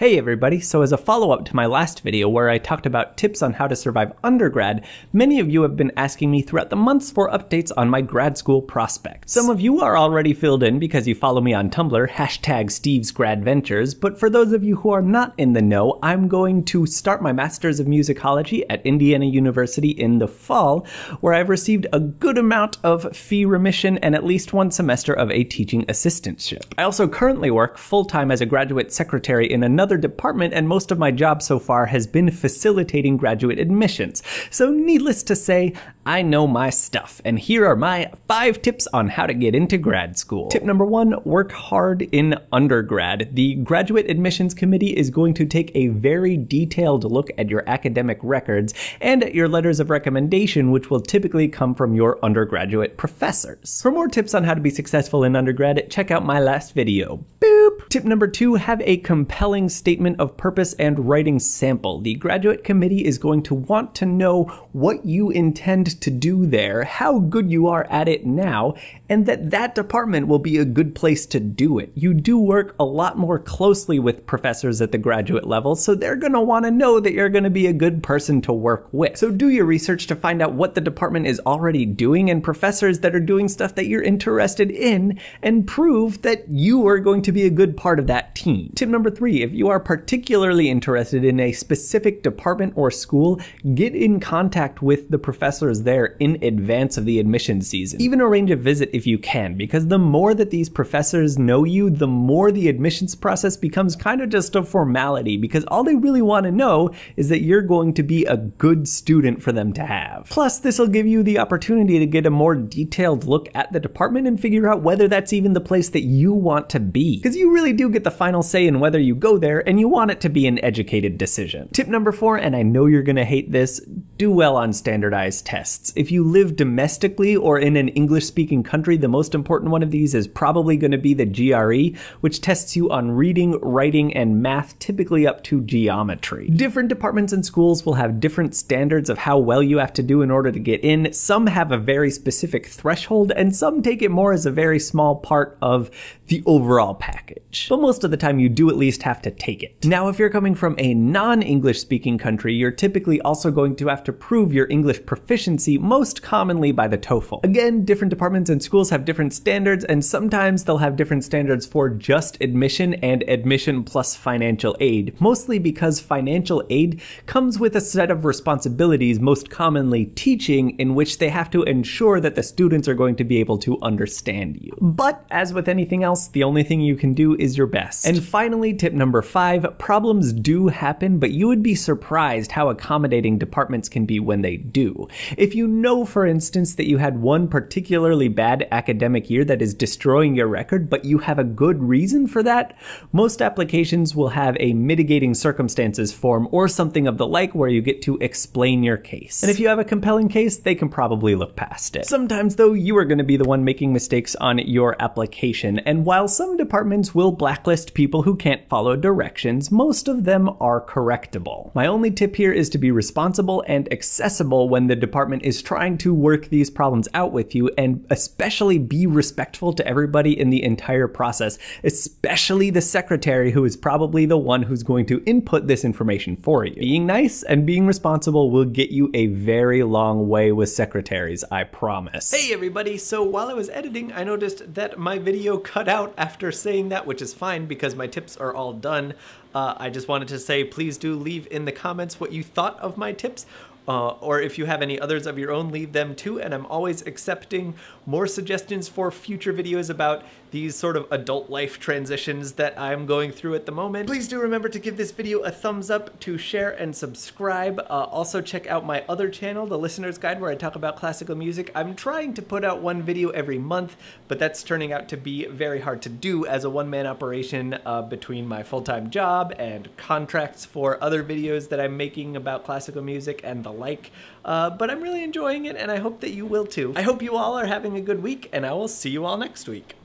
Hey everybody, so as a follow-up to my last video where I talked about tips on how to survive undergrad, many of you have been asking me throughout the months for updates on my grad school prospects. Some of you are already filled in because you follow me on Tumblr, #StevesGradVentures, but for those of you who are not in the know, I'm going to start my Masters of Musicology at Indiana University in the fall, where I've received a good amount of fee remission and at least one semester of a teaching assistantship. I also currently work full-time as a graduate secretary in another department, and most of my job so far has been facilitating graduate admissions. So needless to say, I know my stuff, and here are my 5 tips on how to get into grad school. Tip number 1, work hard in undergrad. The Graduate Admissions Committee is going to take a very detailed look at your academic records and at your letters of recommendation, which will typically come from your undergraduate professors. For more tips on how to be successful in undergrad, check out my last video. Boop! Tip number 2, have a compelling statement of purpose and writing sample. The graduate committee is going to want to know what you intend to do there, how good you are at it now, and that department will be a good place to do it. You do work a lot more closely with professors at the graduate level, so they're going to want to know that you're going to be a good person to work with. So do your research to find out what the department is already doing and professors that are doing stuff that you're interested in, and prove that you are going to be a good part of that team. Tip number 3, if you are particularly interested in a specific department or school, get in contact with the professors there in advance of the admission season. Even arrange a visit if you can, because the more that these professors know you, the more the admissions process becomes kind of just a formality, because all they really want to know is that you're going to be a good student for them to have. Plus, this will give you the opportunity to get a more detailed look at the department and figure out whether that's even the place that you want to be, because you really do get the final say in whether you go there, and you want it to be an educated decision. Tip number 4, and I know you're gonna hate this, do well on standardized tests. If you live domestically or in an English-speaking country, the most important one of these is probably gonna be the GRE, which tests you on reading, writing, and math, typically up to geometry. Different departments and schools will have different standards of how well you have to do in order to get in. Some have a very specific threshold, and some take it more as a very small part of the overall package. But most of the time you do at least have to take it. Now, if you're coming from a non-English speaking country, you're typically also going to have to prove your English proficiency, most commonly by the TOEFL. Again, different departments and schools have different standards, and sometimes they'll have different standards for just admission and admission plus financial aid, mostly because financial aid comes with a set of responsibilities, most commonly teaching, in which they have to ensure that the students are going to be able to understand you. But as with anything else, the only thing you can do is your best. And finally, tip number 5, problems do happen, but you would be surprised how accommodating departments can be when they do. If you know, for instance, that you had one particularly bad academic year that is destroying your record, but you have a good reason for that, most applications will have a mitigating circumstances form or something of the like where you get to explain your case. And if you have a compelling case, they can probably look past it. Sometimes, though, you are going to be the one making mistakes on your application, and while some departments will blacklist people who can't follow directions, most of them are correctable. My only tip here is to be responsible and accessible when the department is trying to work these problems out with you, and especially be respectful to everybody in the entire process, especially the secretary, who is probably the one who's going to input this information for you. Being nice and being responsible will get you a very long way with secretaries, I promise. Hey everybody, so while I was editing, I noticed that my video cut out after saying that, which is fine because my tips are all done. I just wanted to say, please do leave in the comments what you thought of my tips. Or if you have any others of your own, leave them too, and I'm always accepting more suggestions for future videos about these sort of adult life transitions that I'm going through at the moment. Please do remember to give this video a thumbs up, to share and subscribe. Also check out my other channel, The Listener's Guide, where I talk about classical music. I'm trying to put out one video every month, but that's turning out to be very hard to do as a one-man operation between my full-time job and contracts for other videos that I'm making about classical music and the like. But I'm really enjoying it, and I hope that you will too. I hope you all are having a good week, and I will see you all next week.